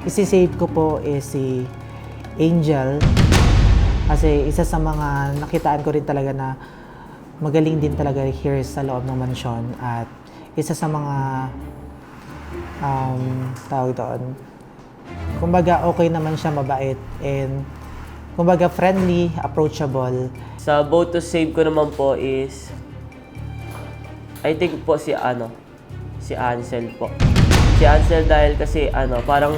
Isi-save ko po is si Angel. Kasi isa sa mga nakitaan ko rin talaga na magaling din talaga here sa loob ng mansyon. At isa sa mga tawag doon, kumbaga okay naman siya, mabait, and kumbaga friendly, approachable. Sa vote to save ko naman po is, I think po si Ansel po. Si Ansel dahil kasi parang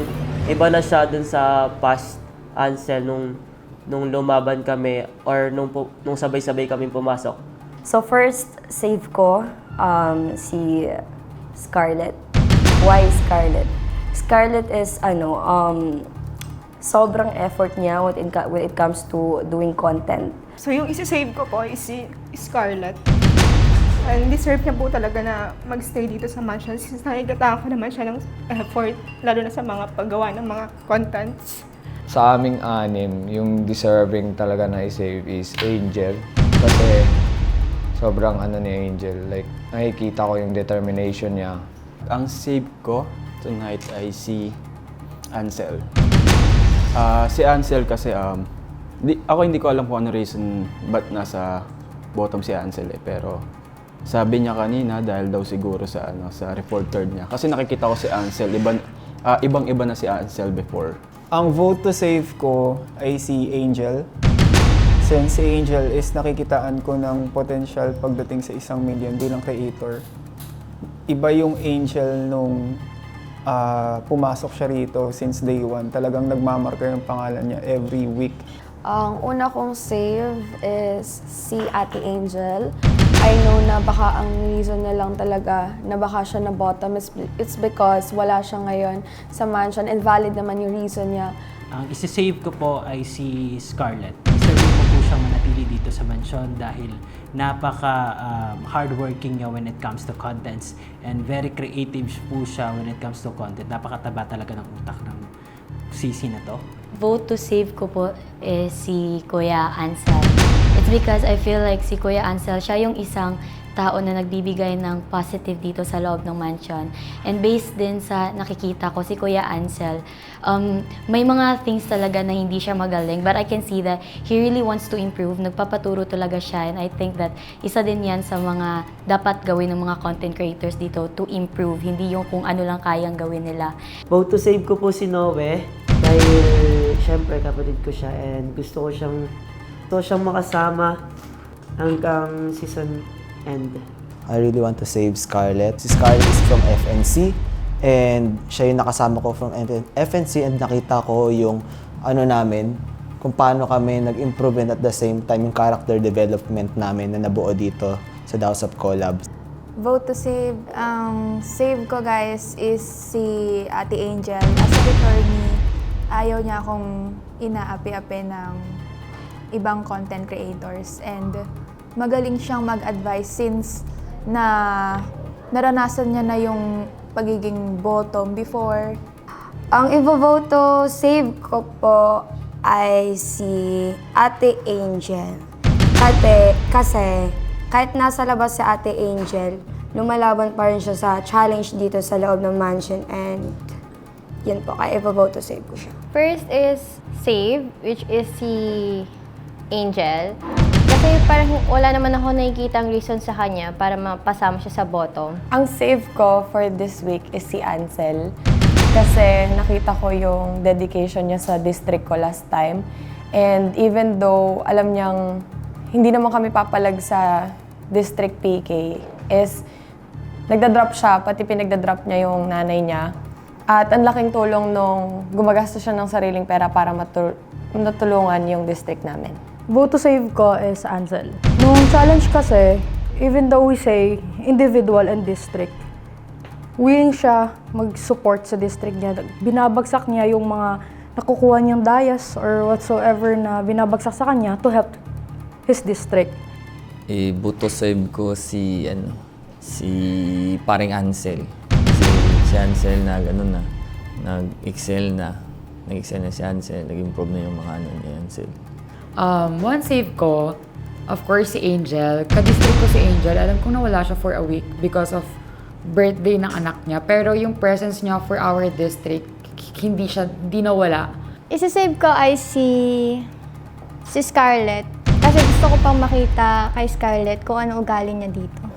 iba na siya dun sa past Ansel nung lumaban kami or nung sabay-sabay kami pumasok. So first save ko si Scarlett. Why Scarlett? Scarlett is sobrang effort niya when it comes to doing content. So yung isi-save ko po is si Scarlett. And deserve niya po talaga na magstay dito sa mansion since nakikita ko naman siya ng effort, lalo na sa mga paggawa ng mga contents. Sa aming anim, yung deserving talaga na i-save is Angel. Kasi sobrang ni Angel. Like, nakikita ko yung determination niya. Ang save ko tonight ay si Ansel. Si Ansel kasi, ako hindi ko alam kung ano reason ba't nasa bottom si Ansel pero sabi niya kanina dahil daw siguro sa report card niya. Kasi nakikita ko si Ansel, ibang-iba na si Ansel before. Ang vote to save ko ay si Angel. Since si Angel is nakikitaan ko ng potential pagdating sa 1 million bilang creator. Iba yung Angel nung pumasok siya rito since day 1. Talagang nagmamarka yung pangalan niya every week. Ang una kong save is si Ate Angel. I know na baka ang reason na lang talaga na baka siya na bottom it's because wala siya ngayon sa mansion and valid naman yung reason niya. Ang isi-save ko po ay si Scarlett. Deserving ko po siyang manatili dito sa mansion dahil napaka hardworking niya when it comes to contents and very creative po siya when it comes to content. Napakataba talaga ng utak ng sisi na to. Vote to save ko po is si Kuya Ansel. It's because I feel like si Kuya Ansel, siya yung isang tao na nagbibigay ng positive dito sa loob ng mansion. And based din sa nakikita ko, si Kuya Ansel, may mga things talaga na hindi siya magaling, but I can see that he really wants to improve. Nagpapaturo talaga siya, and I think that isa din yan sa mga dapat gawin ng mga content creators dito to improve, hindi yung kung ano lang kayang gawin nila. Vote to save ko po si Noe dahil syempre kapatid ko siya and gusto ko siyang makasama hanggang season end. I really want to save Scarlett. Si Scarlett is from FNC and siya yung nakasama ko from FNC and nakita ko yung namin, kung paano kami nag-improve and at the same time yung character development namin na nabuo dito sa House of Collabs. Vote to save. Ang save ko guys is si Ate Angel. As a returnee, ayaw niya akong inaapi-api ng ibang content creators and magaling siyang mag-advise since na naranasan niya na yung pagiging bottom before. Ang i-vote to save ko po ay si Ate Angel. Kasi kahit nasa labas si Ate Angel, lumalaban pa rin siya sa challenge dito sa loob ng mansion and yun po, kaya i-vote to save ko siya. First is save, which is si Angel. Kasi parang wala naman ako nakikitang reason sa kanya para mapasama siya sa bottom. Ang save ko for this week is si Ansel. Kasi nakita ko yung dedication niya sa district ko last time. And even though alam niyang hindi naman kami papalag sa district PK, is nagda-drop siya, pati pinagda-drop niya yung nanay niya. At ang laking tulong nung gumagastos siya ng sariling pera para matulungan yung district namin. Vote to save ko is Ansel. Nung challenge kasi, even though we say individual and district, willing siya mag-support sa district niya. Binabagsak niya yung mga nakukuha niyang dayas or whatsoever na binabagsak sa kanya to help his district. Vote to save ko si paring Ansel. Kasi si Ansel nag-excel na si Ansel, nag-improve na yung mga ni Ansel. One save ko, of course, si Angel. Ka-district ko si Angel. Alam kong nawala siya for a week because of birthday ng anak niya. Pero yung presence niya for our district, hindi nawala. Isa-save ko ay si Scarlett. Kasi gusto ko pang makita kay Scarlett kung ano ugali niya dito.